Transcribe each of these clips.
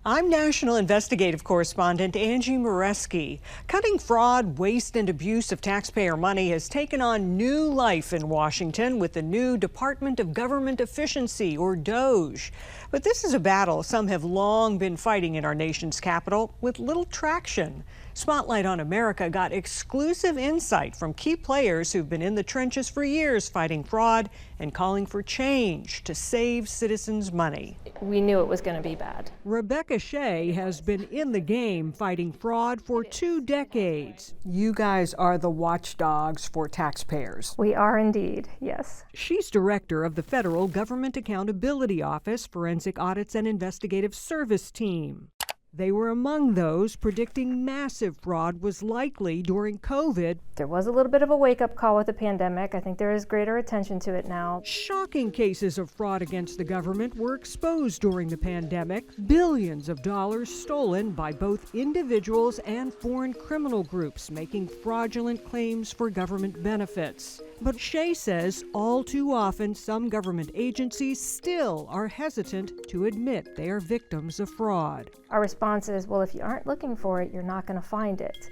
I'm National Investigative Correspondent Angie Moreschi. Cutting fraud, waste, and abuse of taxpayer money has taken on new life in Washington with the new Department of Government Efficiency, or DOGE. But this is a battle some have long been fighting in our nation's capital with little traction. Spotlight on America got exclusive insight from key players who've been in the trenches for years fighting fraud and calling for change to save citizens money. We knew it was going to be bad. Rebecca Shea has been in the game fighting fraud for 2 decades. You guys are the watchdogs for taxpayers. We are indeed, yes. She's director of the Federal Government Accountability Office Forensic Audits and Investigative Service Team. They were among those predicting massive fraud was likely during COVID. There was a little bit of a wake-up call with the pandemic. I think there is greater attention to it now. Shocking cases of fraud against the government were exposed during the pandemic. Billions of dollars stolen by both individuals and foreign criminal groups making fraudulent claims for government benefits. But Shea says all too often some government agencies still are hesitant to admit they are victims of fraud. Our response is, well, if you aren't looking for it, you're not going to find it.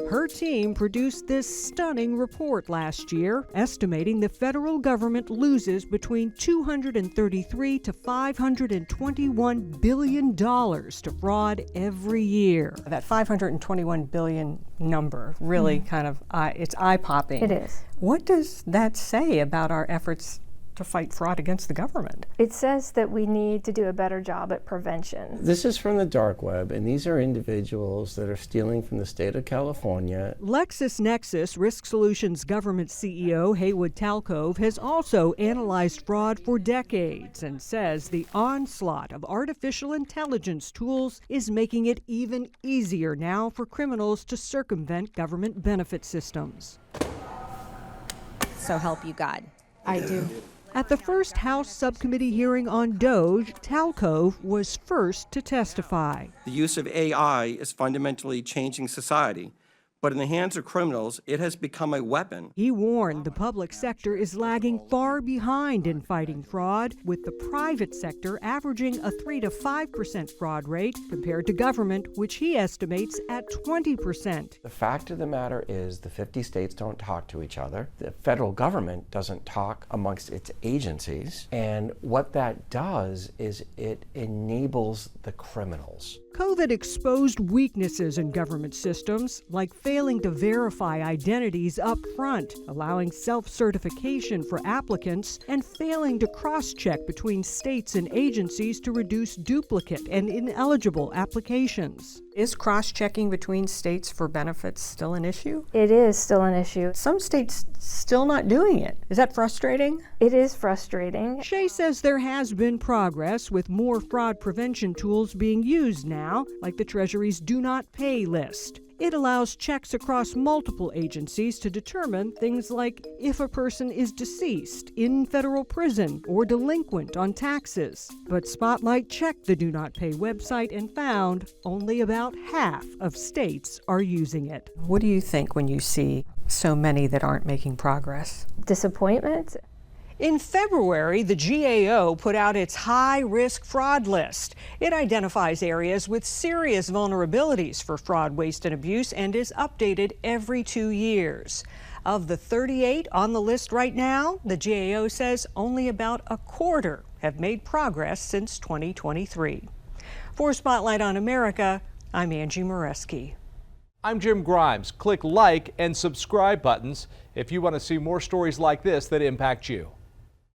Her team produced this stunning report last year, estimating the federal government loses between $233 to $521 billion to fraud every year. That $521 billion number really it's eye-popping. It is. What does that say about our efforts to fight fraud against the government? It says that we need to do a better job at prevention. This is from the dark web, and these are individuals that are stealing from the state of California. LexisNexis Risk Solutions government CEO Haywood Talcove has also analyzed fraud for decades and says the onslaught of artificial intelligence tools is making it even easier now for criminals to circumvent government benefit systems. So help you God. I do. At the first House subcommittee hearing on DOGE, Talcove was first to testify. The use of AI is fundamentally changing society, but in the hands of criminals, it has become a weapon. He warned the public sector is lagging far behind in fighting fraud, with the private sector averaging a 3 to 5% fraud rate compared to government, which he estimates at 20%. The fact of the matter is the 50 states don't talk to each other. The federal government doesn't talk amongst its agencies. And what that does is it enables the criminals. COVID exposed weaknesses in government systems, like failing to verify identities up front, allowing self-certification for applicants, and failing to cross-check between states and agencies to reduce duplicate and ineligible applications. Is cross-checking between states for benefits still an issue? It is still an issue. Some states still not doing it. Is that frustrating? It is frustrating. Shea says there has been progress with more fraud prevention tools being used now, like the Treasury's Do Not Pay list. It allows checks across multiple agencies to determine things like if a person is deceased, in federal prison, or delinquent on taxes. But Spotlight checked the Do Not Pay website and found only about half of states are using it. What do you think when you see so many that aren't making progress? Disappointment. In February, the GAO put out its high-risk fraud list. It identifies areas with serious vulnerabilities for fraud, waste, and abuse and is updated every 2 years. Of the 38 on the list right now, the GAO says only about a quarter have made progress since 2023. For Spotlight on America, I'm Angie Moreschi. I'm Jim Grimes. Click like and subscribe buttons if you want to see more stories like this that impact you.